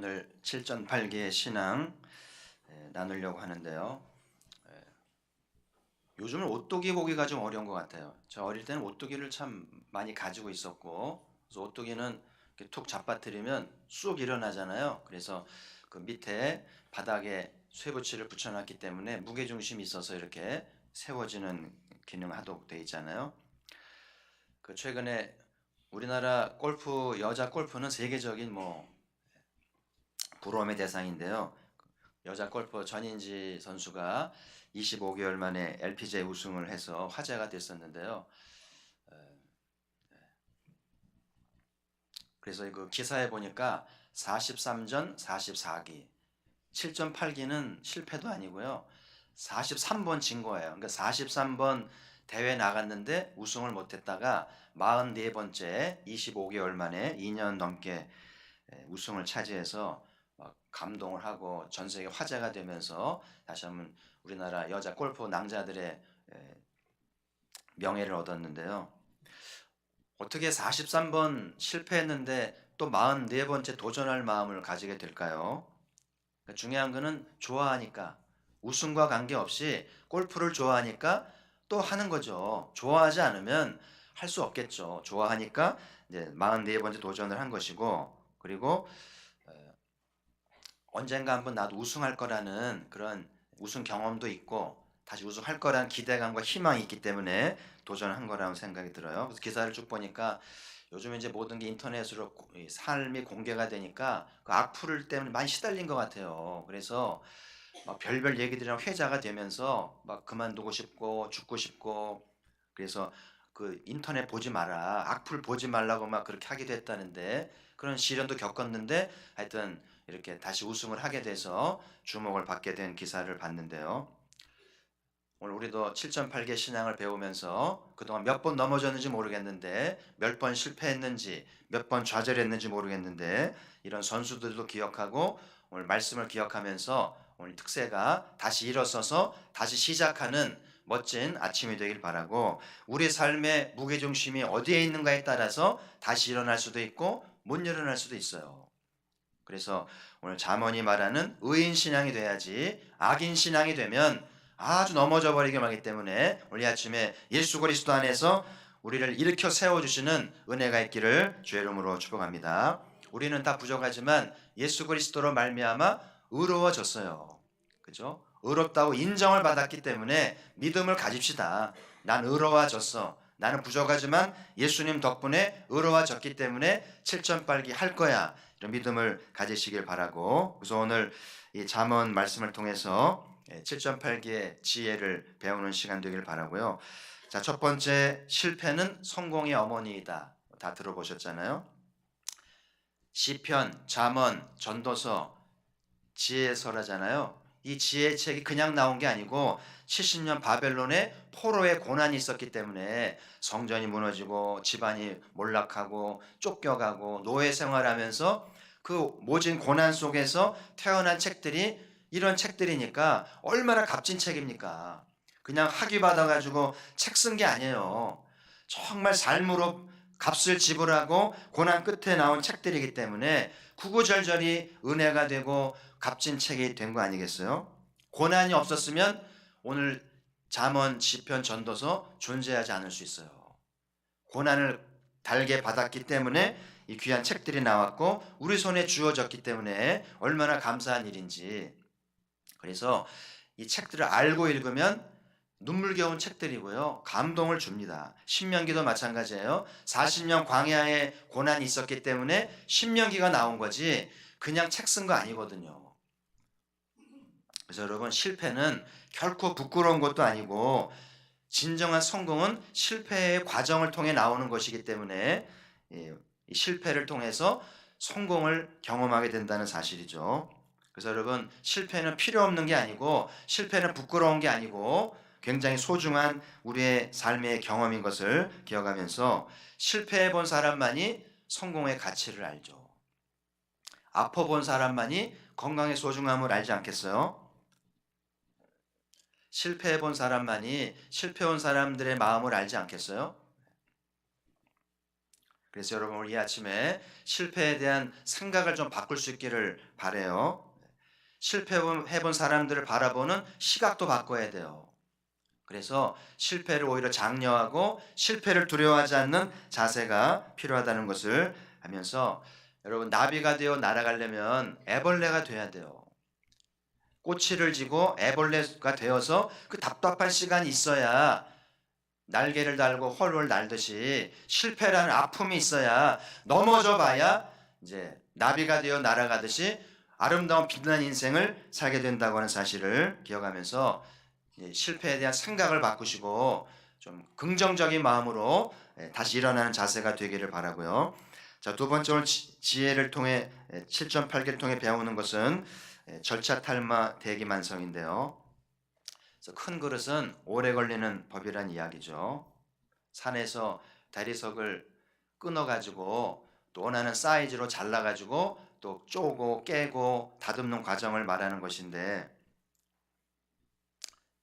오늘 7.8개의 신앙 나누려고 하는데요. 요즘은 오뚜기 보기가 좀 어려운 것 같아요. 저 어릴 때는 오뚜기를 참 많이 가지고 있었고, 그래서 오뚜기는 이렇게 툭 잡아뜨리면 쑥 일어나잖아요. 그래서 그 밑에 바닥에 쇠붙이를 붙여놨기 때문에 무게중심이 있어서 이렇게 세워지는 기능하도록 되어 있잖아요. 그 최근에 우리나라 골프, 여자 골프는 세계적인 부러움의 대상인데요. 여자 골퍼 전인지 선수가 25개월 만에 LPGA 우승을 해서 화제가 됐었는데요. 그래서 그 기사에 보니까 43전 44기, 7.8기는 실패도 아니고요. 43번 진 거예요. 그러니까 43번 대회 나갔는데 우승을 못했다가 44번째 25개월 만에 2년 넘게 우승을 차지해서 감동을 하고 전 세계 화제가 되면서 다시 한번 우리나라 여자 골프 낭자들의 명예를 얻었는데요. 어떻게 43번 실패했는데 또 44번째 도전할 마음을 가지게 될까요? 그러니까 중요한 거는 좋아하니까, 우승과 관계없이 골프를 좋아하니까 또 하는 거죠. 좋아하지 않으면 할 수 없겠죠. 좋아하니까 이제 44번째 도전을 한 것이고, 그리고 언젠가 한번 나도 우승할 거라는 그런 우승 경험도 있고 다시 우승할 거라는 기대감과 희망이 있기 때문에 도전한 거라고 생각이 들어요. 그래서 기사를 쭉 보니까 요즘 이제 모든 게 인터넷으로 삶이 공개가 되니까 그 악플 때문에 많이 시달린 것 같아요. 그래서 막 별별 얘기들이랑 회자가 되면서 막 그만두고 싶고 죽고 싶고, 그래서 그 인터넷 보지 마라, 악플 보지 말라고 막 그렇게 하기도 했다는데, 그런 시련도 겪었는데 하여튼 이렇게 다시 우승을 하게 돼서 주목을 받게 된 기사를 봤는데요. 오늘 우리도 7.8개 신앙을 배우면서 그동안 몇 번 넘어졌는지 모르겠는데, 몇 번 실패했는지, 몇 번 좌절했는지 모르겠는데, 이런 선수들도 기억하고 오늘 말씀을 기억하면서 오늘 특세가 다시 일어서서 다시 시작하는 멋진 아침이 되길 바라고, 우리 삶의 무게중심이 어디에 있는가에 따라서 다시 일어날 수도 있고 못 일어날 수도 있어요. 그래서 오늘 잠언이 말하는 의인 신앙이 돼야지, 악인 신앙이 되면 아주 넘어져 버리게 하기 때문에 오늘 아침에 예수 그리스도 안에서 우리를 일으켜 세워주시는 은혜가 있기를 주의 이름으로 축복합니다. 우리는 다 부족하지만 예수 그리스도로 말미암아 의로워졌어요. 그죠? 의롭다고 인정을 받았기 때문에 믿음을 가집시다. 난 의로워졌어. 나는 부족하지만 예수님 덕분에 의로워졌기 때문에 7.8기 할 거야. 이런 믿음을 가지시길 바라고, 그래서 오늘 이 잠언 말씀을 통해서 7.8기의 지혜를 배우는 시간 되길 바라고요. 자, 첫 번째, 실패는 성공의 어머니이다. 다 들어보셨잖아요. 시편, 잠언, 전도서, 지혜서라잖아요. 이 지혜의 책이 그냥 나온 게 아니고 70년 바벨론의 포로의 고난이 있었기 때문에 성전이 무너지고 집안이 몰락하고 쫓겨가고 노예 생활하면서 그 모진 고난 속에서 태어난 책들이 이런 책들이니까 얼마나 값진 책입니까? 그냥 학위 받아가지고 책 쓴 게 아니에요. 정말 삶으로 값을 지불하고 고난 끝에 나온 책들이기 때문에 구구절절이 은혜가 되고 값진 책이 된 거 아니겠어요? 고난이 없었으면 오늘 잠언, 시편, 전도서 존재하지 않을 수 있어요. 고난을 달게 받았기 때문에 이 귀한 책들이 나왔고 우리 손에 주어졌기 때문에 얼마나 감사한 일인지. 그래서 이 책들을 알고 읽으면 눈물겨운 책들이고요, 감동을 줍니다. 신명기도 마찬가지예요. 40년 광야에 고난이 있었기 때문에 신명기가 나온 거지 그냥 책 쓴 거 아니거든요. 그래서 여러분, 실패는 결코 부끄러운 것도 아니고 진정한 성공은 실패의 과정을 통해 나오는 것이기 때문에 이 실패를 통해서 성공을 경험하게 된다는 사실이죠. 그래서 여러분, 실패는 필요 없는 게 아니고 실패는 부끄러운 게 아니고 굉장히 소중한 우리의 삶의 경험인 것을 기억하면서 실패해 본 사람만이 성공의 가치를 알죠. 아파 본 사람만이 건강의 소중함을 알지 않겠어요? 실패해 본 사람만이 실패해 온 사람들의 마음을 알지 않겠어요? 그래서 여러분 오늘 이 아침에 실패에 대한 생각을 좀 바꿀 수 있기를 바라요. 실패해본 사람들을 바라보는 시각도 바꿔야 돼요. 그래서 실패를 오히려 장려하고 실패를 두려워하지 않는 자세가 필요하다는 것을 하면서, 여러분 나비가 되어 날아가려면 애벌레가 돼야 돼요. 꼬치를 쥐고 애벌레가 되어서 그 답답한 시간이 있어야, 날개를 달고 헐헐 날듯이 실패라는 아픔이 있어야, 넘어져 봐야 이제 나비가 되어 날아가듯이 아름다운 빛난 인생을 살게 된다고 하는 사실을 기억하면서 실패에 대한 생각을 바꾸시고 좀 긍정적인 마음으로 다시 일어나는 자세가 되기를 바라고요. 자, 두 번째 오늘 지혜를 통해 7.8개를 통해 배우는 것은 절차 탈마 대기만성인데요. 그래서 큰 그릇은 오래 걸리는 법이란 이야기죠. 산에서 대리석을 끊어가지고 또 원하는 사이즈로 잘라가지고 또 쪼고 깨고 다듬는 과정을 말하는 것인데,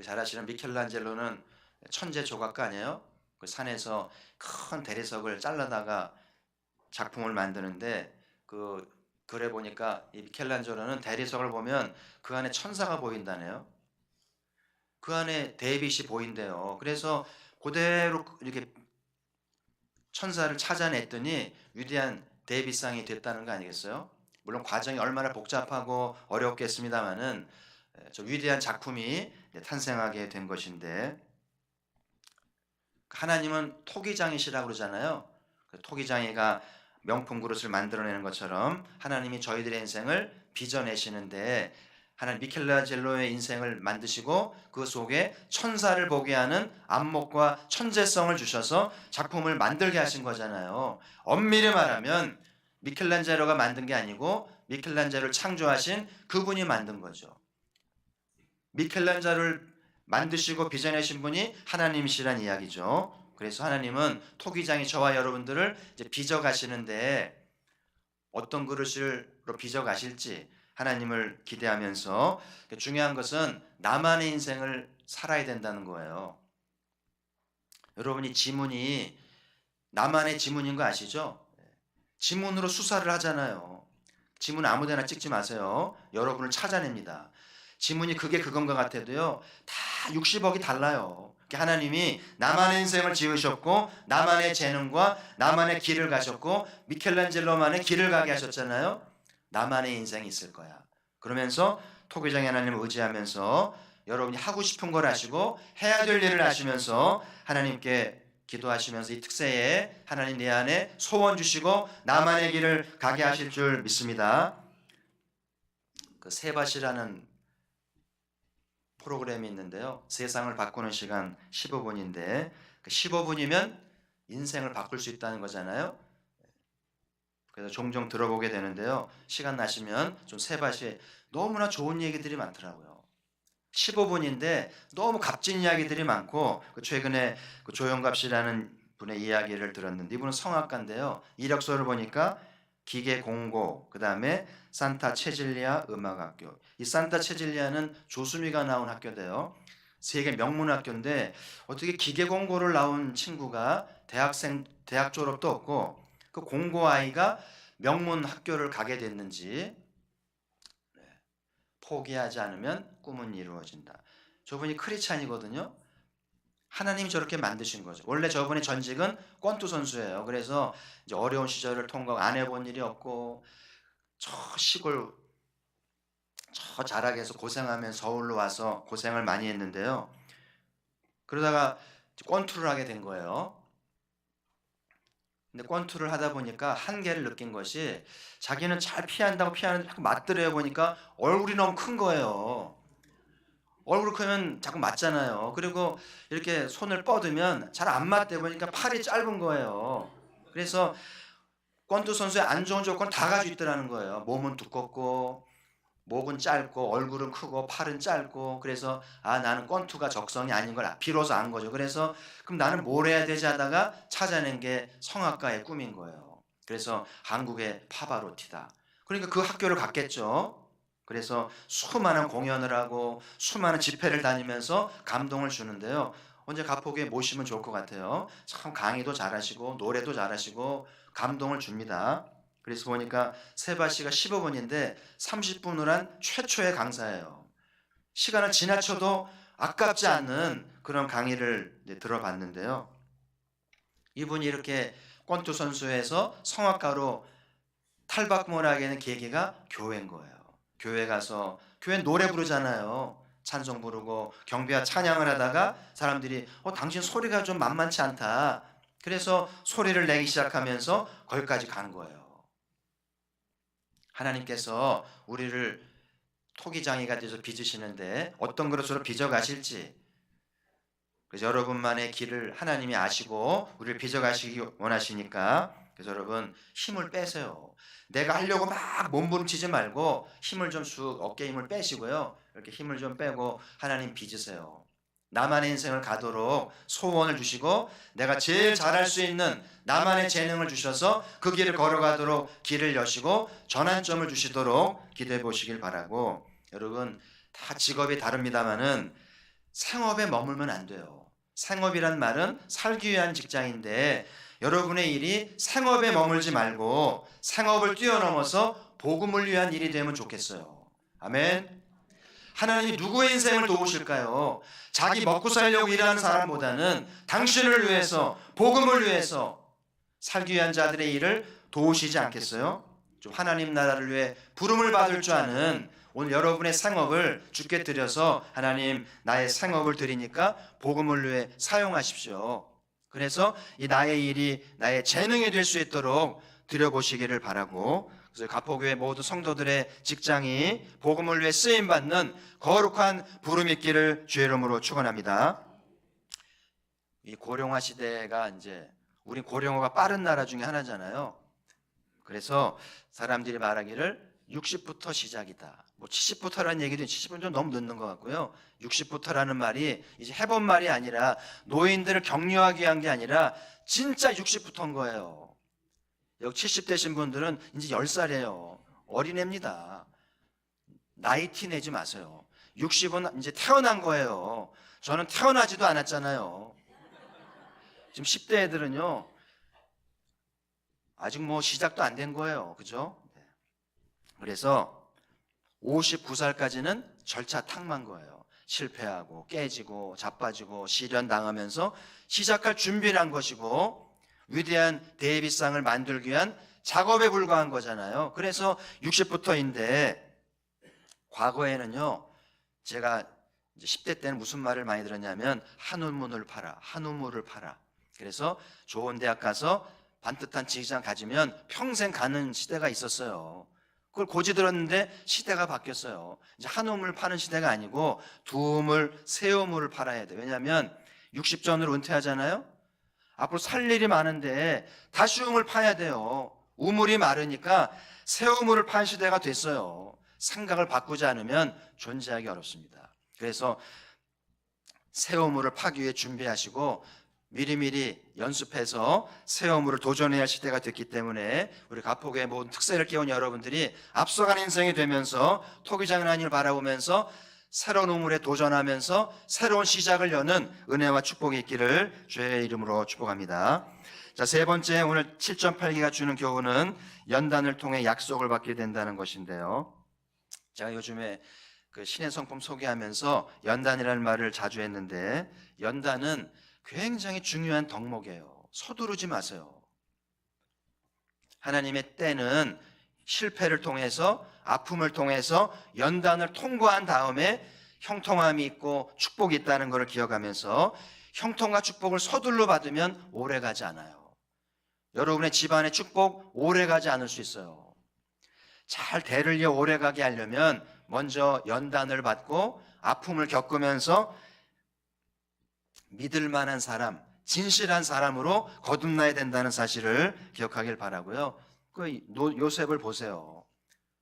잘 아시는 미켈란젤로는 천재 조각가 아니에요? 그 산에서 큰 대리석을 잘라다가 작품을 만드는데, 그 글에 보니까 이 미켈란젤로는 대리석을 보면 그 안에 천사가 보인다네요. 그 안에 데이빗이 보인대요. 그래서 그대로 이렇게 천사를 찾아냈더니 위대한 데이빗상이 됐다는 거 아니겠어요? 물론 과정이 얼마나 복잡하고 어렵겠습니다만은 저 위대한 작품이 탄생하게 된 것인데, 하나님은 토기장이시라고 그러잖아요. 토기장이가 명품 그릇을 만들어내는 것처럼 하나님이 저희들의 인생을 빚어내시는데, 하나님 미켈란젤로의 인생을 만드시고 그 속에 천사를 보게 하는 안목과 천재성을 주셔서 작품을 만들게 하신 거잖아요. 엄밀히 말하면 미켈란젤로가 만든 게 아니고 미켈란젤로를 창조하신 그분이 만든 거죠. 미켈란젤로를 만드시고 빚어내신 분이 하나님이시란 이야기죠. 그래서 하나님은 토기장이 저와 여러분들을 이제 빚어 가시는데, 어떤 그릇으로 빚어 가실지 하나님을 기대하면서, 중요한 것은 나만의 인생을 살아야 된다는 거예요. 여러분이 지문이 나만의 지문인 거 아시죠? 지문으로 수사를 하잖아요. 지문 아무데나 찍지 마세요. 여러분을 찾아냅니다. 지문이 그게 그건 것 같아도요, 다 60억이 달라요. 하나님이 나만의 인생을 지으셨고 나만의 재능과 나만의 길을 가셨고 미켈란젤로만의 길을 가게 하셨잖아요. 나만의 인생이 있을 거야. 그러면서 토기장의 하나님을 의지하면서 여러분이 하고 싶은 걸 하시고 해야 될 일을 하시면서 하나님께 기도하시면서 이 특세에 하나님 내 안에 소원 주시고 나만의 길을 가게 하실 줄 믿습니다. 그 세밭이라는 프로그램이 있는데요. 세상을 바꾸는 시간 15분인데 그 15분이면 인생을 바꿀 수 있다는 거잖아요. 그래서 종종 들어보게 되는데요. 시간 나시면 좀 세밭이 너무나 좋은 얘기들이 많더라고요. 15분인데 너무 값진 이야기들이 많고, 최근에 조영갑 씨라는 분의 이야기를 들었는데, 이분은 성악가인데요. 이력서를 보니까 기계 공고, 그 다음에 산타 체질리아 음악학교. 이 산타 체질리아는 조수미가 나온 학교인데요. 세계 명문 학교인데 어떻게 기계 공고를 나온 친구가 대학 졸업도 없고 그 공고 아이가 명문 학교를 가게 됐는지. 포기하지 않으면 꿈은 이루어진다. 저분이 크리스찬이거든요. 하나님이 저렇게 만드신 거죠. 원래 저분의 전직은 권투 선수예요. 그래서 이제 어려운 시절을 통과하고 안 해본 일이 없고 저 시골 저 자락에서 고생하면서 서울로 와서 고생을 많이 했는데요. 그러다가 권투를 하게 된 거예요. 근데 권투를 하다 보니까 한계를 느낀 것이, 자기는 잘 피한다고 피하는데 자꾸 맞들여 보니까 얼굴이 너무 큰 거예요. 얼굴이 크면 자꾸 맞잖아요. 그리고 이렇게 손을 뻗으면 잘 안 맞대 보니까 팔이 짧은 거예요. 그래서 권투 선수의 안 좋은 조건 다 가지고 있더라는 거예요. 몸은 두껍고 목은 짧고 얼굴은 크고 팔은 짧고. 그래서 나는 권투가 적성이 아닌 걸 비로소 안 거죠. 그래서 그럼 나는 뭘 해야 되지 하다가 찾아낸 게 성악가의 꿈인 거예요. 그래서 한국의 파바로티다. 그러니까 그 학교를 갔겠죠. 그래서 수많은 공연을 하고 수많은 집회를 다니면서 감동을 주는데요. 언제 가포교에 모시면 좋을 것 같아요. 참 강의도 잘하시고 노래도 잘하시고 감동을 줍니다. 그래서 보니까 세바 씨가 15분인데 30분을 한 최초의 강사예요. 시간을 지나쳐도 아깝지 않는 그런 강의를 들어봤는데요. 이분이 이렇게 권투 선수에서 성악가로 탈바꿈을 하는 계기가 교회인 거예요. 교회 가서 교회 노래 부르잖아요. 찬송 부르고 경배와 찬양을 하다가 사람들이 당신 소리가 좀 만만치 않다. 그래서 소리를 내기 시작하면서 거기까지 간 거예요. 하나님께서 우리를 토기장이가 돼서 빚으시는데 어떤 그릇으로 빚어 가실지, 그래서 여러분만의 길을 하나님이 아시고 우리를 빚어 가시기 원하시니까, 그래서 여러분 힘을 빼세요. 내가 하려고 막 몸부림치지 말고 힘을 좀 쑥, 어깨 힘을 빼시고요. 이렇게 힘을 좀 빼고 하나님 빚으세요. 나만의 인생을 가도록 소원을 주시고 내가 제일 잘할 수 있는 나만의 재능을 주셔서 그 길을 걸어가도록 길을 여시고 전환점을 주시도록 기도해 보시길 바라고, 여러분 다 직업이 다릅니다마는 생업에 머물면 안 돼요. 생업이란 말은 살기 위한 직장인데 여러분의 일이 생업에 머물지 말고 생업을 뛰어넘어서 복음을 위한 일이 되면 좋겠어요. 아멘. 하나님이 누구의 인생을 도우실까요? 자기 먹고 살려고 일하는 사람보다는 당신을 위해서, 복음을 위해서 살기 위한 자들의 일을 도우시지 않겠어요? 좀 하나님 나라를 위해 부름을 받을 줄 아는 오늘 여러분의 생업을 주께 드려서 하나님 나의 생업을 드리니까 복음을 위해 사용하십시오. 그래서 이 나의 일이 나의 재능이 될 수 있도록 드려보시기를 바라고, 그래서 가포교회 모든 성도들의 직장이 복음을 위해 쓰임받는 거룩한 부름 있기를 주의 이름으로 축원합니다. 이 고령화 시대가 이제 우리 고령화가 빠른 나라 중에 하나잖아요. 그래서 사람들이 말하기를 60부터 시작이다. 뭐 70부터라는 얘기도 70은 좀 너무 늦는 것 같고요. 60부터라는 말이 이제 해본 말이 아니라 노인들을 격려하기 위한 게 아니라 진짜 60부터인 거예요. 여기 70 되신 분들은 이제 10살이에요. 어린애입니다. 나이 티 내지 마세요. 60은 이제 태어난 거예요. 저는 태어나지도 않았잖아요. 지금 10대 애들은요, 아직 뭐 시작도 안 된 거예요. 그죠? 그래서 59살까지는 절차 탕만 거예요. 실패하고 깨지고 자빠지고 시련당하면서 시작할 준비를 한 것이고 위대한 데이비상을 만들기 위한 작업에 불과한 거잖아요. 그래서 60부터인데 과거에는요, 제가 이제 10대 때는 무슨 말을 많이 들었냐면 한우물을 팔아, 한우물을 팔아. 그래서 좋은 대학 가서 반듯한 직장 가지면 평생 가는 시대가 있었어요. 그걸 고지 들었는데 시대가 바뀌었어요. 이제 한우물 파는 시대가 아니고 두우물, 새우물을 팔아야 돼요. 왜냐하면 60전으로 은퇴하잖아요. 앞으로 살 일이 많은데 다시 우물 파야 돼요. 우물이 마르니까 새우물을 판 시대가 됐어요. 생각을 바꾸지 않으면 존재하기 어렵습니다. 그래서 새우물을 파기 위해 준비하시고 미리미리 연습해서 새우물을 도전해야 할 시대가 됐기 때문에 우리 가포교의 모든 특세를 깨운 여러분들이 앞서가는 인생이 되면서 토기장을 하나님을 바라보면서 새로운 우물에 도전하면서 새로운 시작을 여는 은혜와 축복이 있기를 주의 이름으로 축복합니다. 자, 세 번째, 오늘 7.8기가 주는 교훈은 연단을 통해 약속을 받게 된다는 것인데요. 제가 요즘에 그 신의 성품 소개하면서 연단이라는 말을 자주 했는데, 연단은 굉장히 중요한 덕목이에요. 서두르지 마세요. 하나님의 때는 실패를 통해서, 아픔을 통해서 연단을 통과한 다음에 형통함이 있고 축복이 있다는 것을 기억하면서 형통과 축복을 서둘러 받으면 오래가지 않아요. 여러분의 집안의 축복 오래가지 않을 수 있어요. 잘 대를 이어 오래가게 하려면 먼저 연단을 받고 아픔을 겪으면서 믿을 만한 사람, 진실한 사람으로 거듭나야 된다는 사실을 기억하길 바라고요. 그 요셉을 보세요.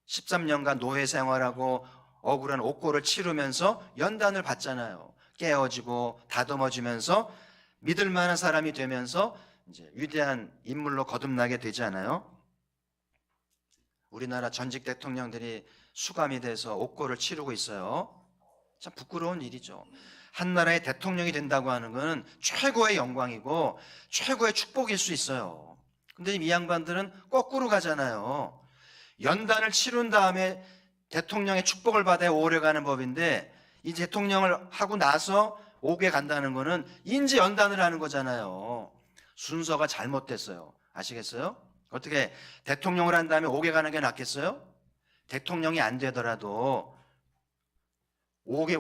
13년간 노예 생활하고 억울한 옥고를 치르면서 연단을 받잖아요. 깨어지고 다듬어지면서 믿을 만한 사람이 되면서 이제 위대한 인물로 거듭나게 되지 않아요? 우리나라 전직 대통령들이 수감이 돼서 옥고를 치르고 있어요. 참 부끄러운 일이죠. 한 나라의 대통령이 된다고 하는 것은 최고의 영광이고 최고의 축복일 수 있어요. 근데 이 양반들은 거꾸로 가잖아요. 연단을 치룬 다음에 대통령의 축복을 받아야 오래가는 법인데 이 대통령을 하고 나서 옥에 간다는 거는 인제 연단을 하는 거잖아요. 순서가 잘못됐어요. 아시겠어요? 어떻게 대통령을 한 다음에 옥에 가는 게 낫겠어요? 대통령이 안 되더라도 옥에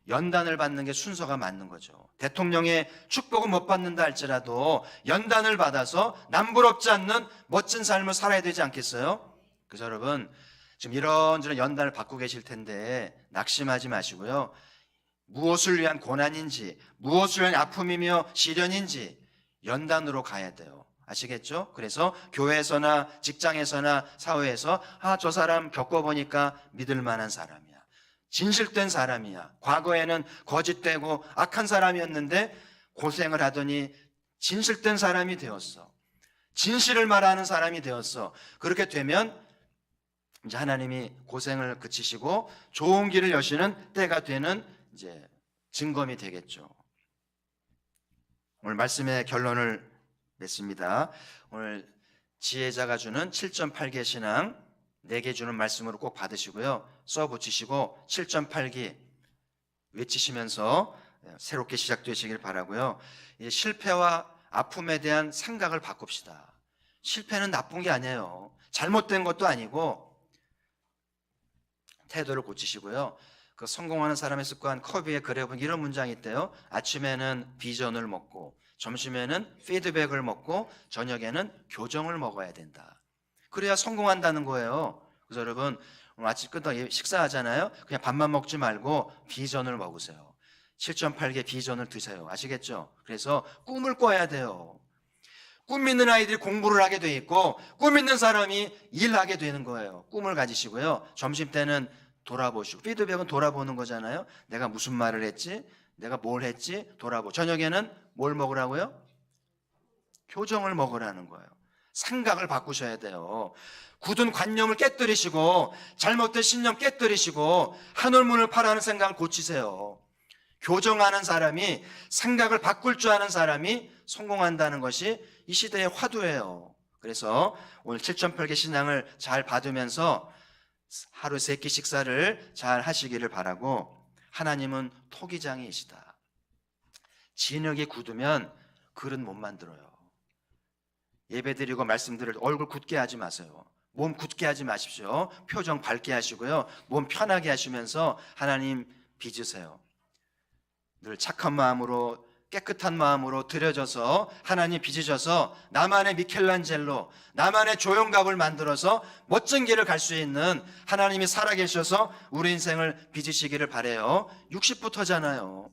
연단을 받는 게 순서가 맞는 거죠. 대통령의 축복을 못 받는다 할지라도 연단을 받아서 남부럽지 않는 멋진 삶을 살아야 되지 않겠어요? 그래서 여러분 지금 이런저런 연단을 받고 계실 텐데 낙심하지 마시고요. 무엇을 위한 고난인지 무엇을 위한 아픔이며 시련인지 연단으로 가야 돼요. 아시겠죠? 그래서 교회에서나 직장에서나 사회에서 저 사람 겪어보니까 믿을 만한 사람이야. 진실된 사람이야. 과거에는 거짓되고 악한 사람이었는데 고생을 하더니 진실된 사람이 되었어. 진실을 말하는 사람이 되었어. 그렇게 되면 이제 하나님이 고생을 그치시고 좋은 길을 여시는 때가 되는 이제 증거이 되겠죠. 오늘 말씀의 결론을 맺습니다. 오늘 지혜자가 주는 7.8개 신앙 4개 주는 말씀으로 꼭 받으시고요. 써 붙이시고 7.8기 외치시면서 새롭게 시작되시길 바라고요. 실패와 아픔에 대한 생각을 바꿉시다. 실패는 나쁜 게 아니에요. 잘못된 것도 아니고 태도를 고치시고요. 그 성공하는 사람의 습관 커비의 글에 보면 이런 문장이 있대요. 아침에는 비전을 먹고 점심에는 피드백을 먹고 저녁에는 교정을 먹어야 된다. 그래야 성공한다는 거예요. 그래서 여러분 오늘 아침 끝나고 식사하잖아요. 그냥 밥만 먹지 말고 비전을 먹으세요. 7.8개 비전을 드세요. 아시겠죠? 그래서 꿈을 꿔야 돼요. 꿈 있는 아이들이 공부를 하게 돼 있고 꿈 있는 사람이 일하게 되는 거예요. 꿈을 가지시고요. 점심 때는 돌아보시고 피드백은 돌아보는 거잖아요. 내가 무슨 말을 했지? 내가 뭘 했지? 돌아보고 저녁에는 뭘 먹으라고요? 교정을 먹으라는 거예요. 생각을 바꾸셔야 돼요. 굳은 관념을 깨뜨리시고 잘못된 신념 깨뜨리시고 하늘문을 파라는 생각을 고치세요. 교정하는 사람이 생각을 바꿀 줄 아는 사람이 성공한다는 것이 이 시대의 화두예요. 그래서 오늘 7.8개 신앙을 잘 받으면서 하루 3끼 식사를 잘 하시기를 바라고 하나님은 토기장이시다. 진흙이 굳으면 그릇 못 만들어요. 예배드리고 말씀드릴 얼굴 굳게 하지 마세요. 몸 굳게 하지 마십시오. 표정 밝게 하시고요. 몸 편하게 하시면서 하나님 빚으세요. 늘 착한 마음으로 깨끗한 마음으로 드려져서 하나님 빚으셔서 나만의 미켈란젤로 나만의 조형갑을 만들어서 멋진 길을 갈 수 있는 하나님이 살아계셔서 우리 인생을 빚으시기를 바라요. 60부터잖아요.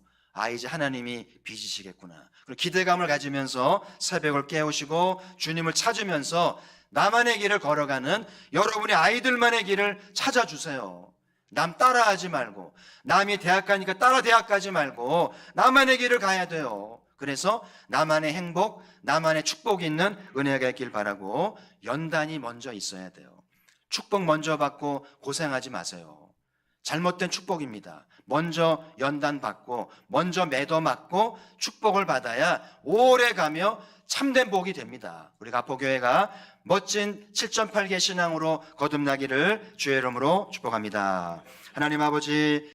이제 하나님이 빚으시겠구나. 그리고 기대감을 가지면서 새벽을 깨우시고 주님을 찾으면서 나만의 길을 걸어가는 여러분의 아이들만의 길을 찾아주세요. 남 따라하지 말고 남이 대학 가니까 따라 대학 가지 말고 나만의 길을 가야 돼요. 그래서 나만의 행복, 나만의 축복이 있는 은혜가 있길 바라고 연단이 먼저 있어야 돼요. 축복 먼저 받고 고생하지 마세요. 잘못된 축복입니다. 먼저 연단 받고 먼저 매도 맞고 축복을 받아야 오래 가며 참된 복이 됩니다. 우리 가포교회가 멋진 7.8개 신앙으로 거듭나기를 주의 이름으로 축복합니다. 하나님 아버지